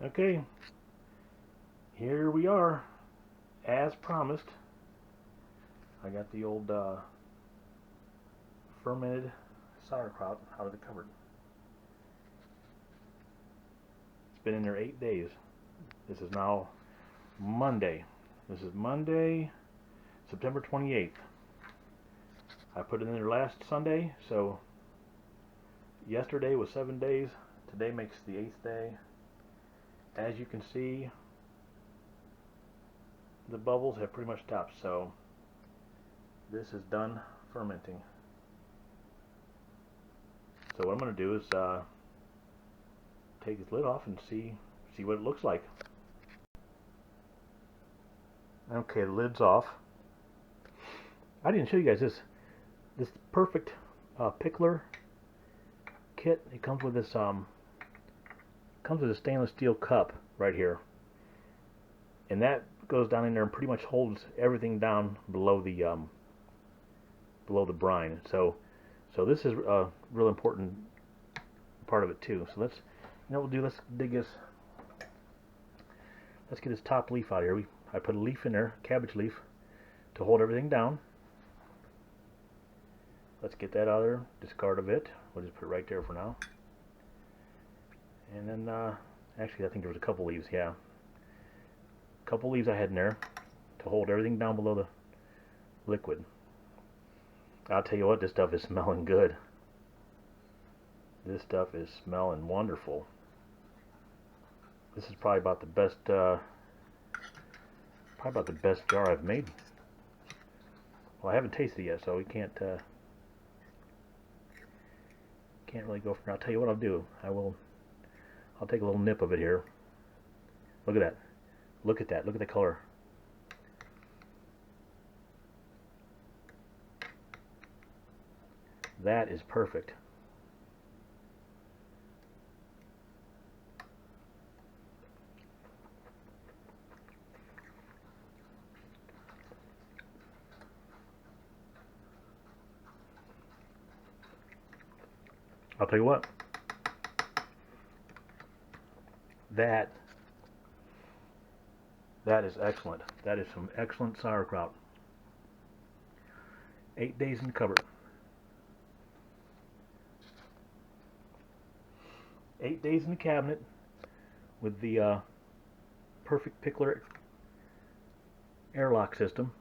Okay, here we are, as promised. I got the old fermented sauerkraut out of the cupboard. It's been in there 8 days. This is now Monday. This is Monday, September 28th. I put it in there last Sunday, so yesterday was 7 days. Today makes the 8th day. As you can see, the bubbles have pretty much stopped, so this is done fermenting. So what I'm going to do is take its lid off and see what it looks like. Okay, the lid's off. I didn't show you guys this perfect Pickler kit. It comes with this comes with a stainless steel cup right here, and that goes down in there and pretty much holds everything down below the brine. So this is a real important part of it too. So let's, we'll do. Let's dig this. Let's get this top leaf out of here. I put a leaf in there, cabbage leaf, to hold everything down. Let's get that out of there. Discard of it. We'll just put it right there for now. And then, actually, I think there was a couple leaves. Yeah, a couple leaves I had in there to hold everything down below the liquid. I'll tell you what, this stuff is smelling good. This stuff is smelling wonderful. This is probably about the best, jar I've made. Well, I haven't tasted it yet, so we can't really go from. I'll tell you what I'll do. I'll take a little nip of it here. Look at that. Look at that. Look at the color. That is perfect. I'll tell you what. That is excellent. That is some excellent sauerkraut. 8 days in the cupboard. 8 days in the cabinet with the perfect Pickler airlock system.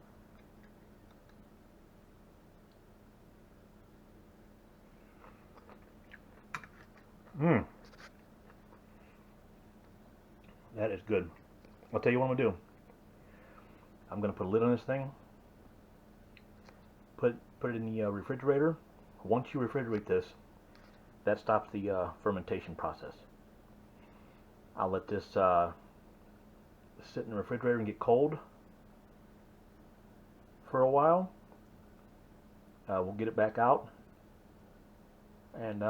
That is good. I'll tell you what I'm going to do. I'm going to put a lid on this thing. Put it in the refrigerator. Once you refrigerate this, that stops the fermentation process. I'll let this sit in the refrigerator and get cold for a while. We'll get it back out and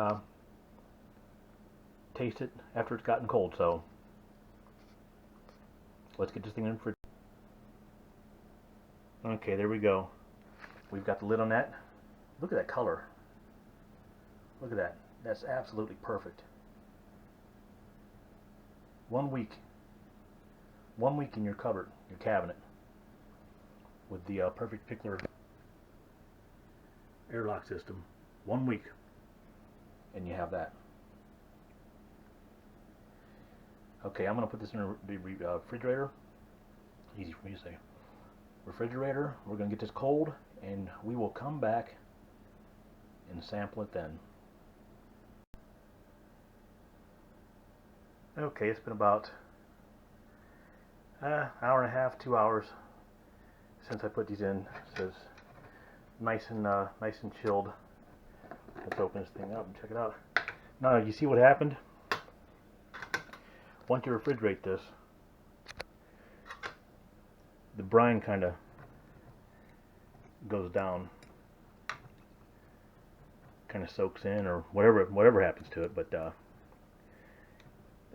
taste it after it's gotten cold. So let's get this thing in the fridge. Okay, there we go. We've got the lid on that. Look at that color. Look at that. That's absolutely perfect. 1 week. 1 week in your cupboard, your cabinet, with the perfect Pickler airlock system. 1 week, and you have that. Okay, I'm going to put this in the refrigerator. Easy for me to say. Refrigerator. We're going to get this cold, and we will come back and sample it then. Okay, it's been about hour and a half, 2 hours since I put these in. So it's nice and chilled. Let's open this thing up and check it out. Now, you see what happened? Once you refrigerate this, the brine kind of goes down, kind of soaks in, or whatever happens to it. But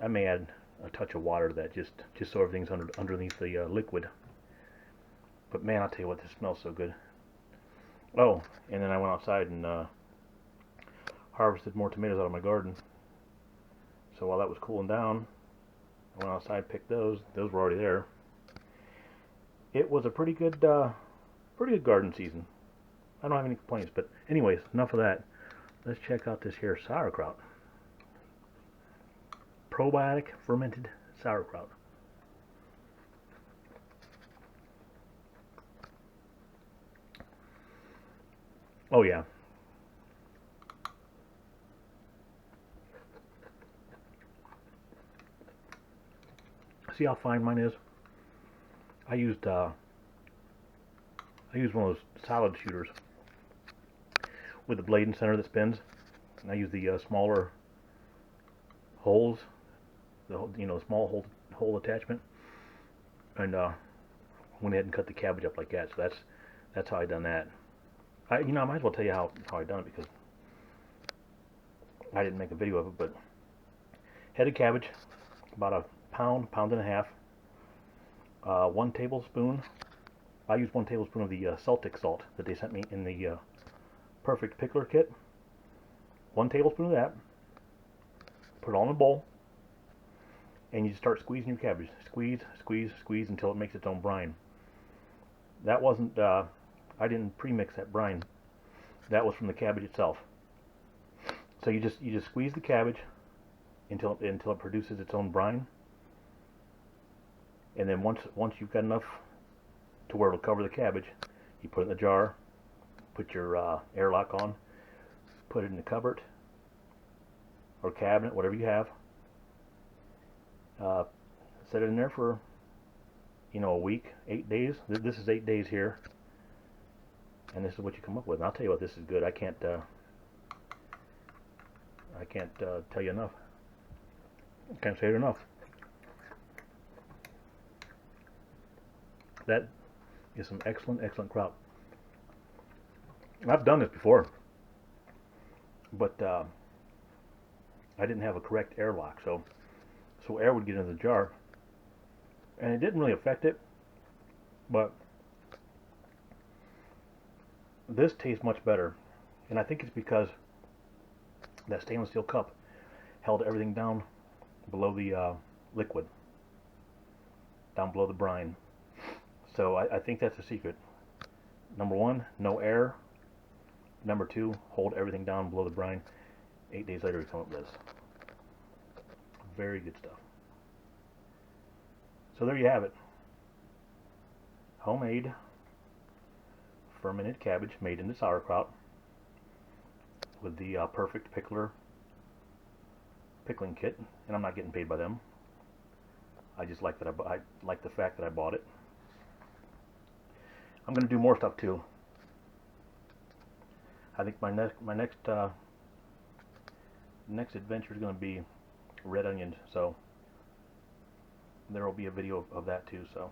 I may add a touch of water to that, just so everything's underneath the liquid. But man, I'll tell you what, this smells so good. Oh, and then I went outside and harvested more tomatoes out of my garden. So while that was cooling down, I went outside, picked those. Those were already there. It was a pretty good garden season. I don't have any complaints. But anyways, enough of that. Let's check out this here sauerkraut. Probiotic fermented sauerkraut. Oh yeah. See how fine mine is? I used one of those salad shooters with the blade in center that spins, and I use the smaller holes, the small hole attachment, and went ahead and cut the cabbage up like that. So that's how I done that. I might as well tell you how I done it, because I didn't make a video of it. But head of cabbage, about a pound and a half. 1 tablespoon. I used 1 tablespoon of the Celtic salt that they sent me in the Perfect Pickler kit. 1 tablespoon of that. Put it all in a bowl, and you start squeezing your cabbage. Squeeze, squeeze, squeeze until it makes its own brine. That wasn't. I didn't pre-mix that brine. That was from the cabbage itself. So you just squeeze the cabbage until it produces its own brine. And then once you've got enough to where it'll cover the cabbage, you put it in the jar, put your airlock on, put it in the cupboard or cabinet, whatever you have. Set it in there for a week, 8 days. This is 8 days here, and this is what you come up with. And I'll tell you what, this is good. I can't tell you enough. I can't say it enough. That is some excellent kraut. I've done this before, but I didn't have a correct airlock, so air would get into the jar, and it didn't really affect it. But this tastes much better, and I think it's because that stainless steel cup held everything down below the liquid, down below the brine. So I think that's the secret. Number 1, no air. Number 2, hold everything down below the brine. 8 days later, we come up with this. Very good stuff. So there you have it. Homemade fermented cabbage made into sauerkraut with the Perfect Pickler pickling kit. And I'm not getting paid by them. I just like that. I like the fact that I bought it. I'm going to do more stuff too. I think my next adventure is going to be red onions, so there will be a video of that too. So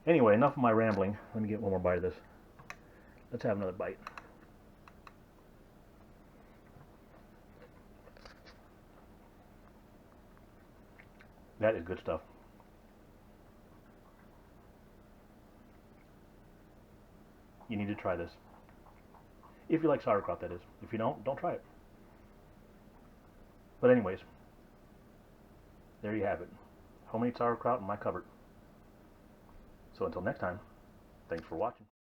anyway, enough of my rambling. Let me get one more bite of this. Let's have another bite. That is good stuff. You need to try this. If you like sauerkraut, that is. If you don't try it. But anyways, there you have it. Homemade sauerkraut in my cupboard. So until next time, thanks for watching.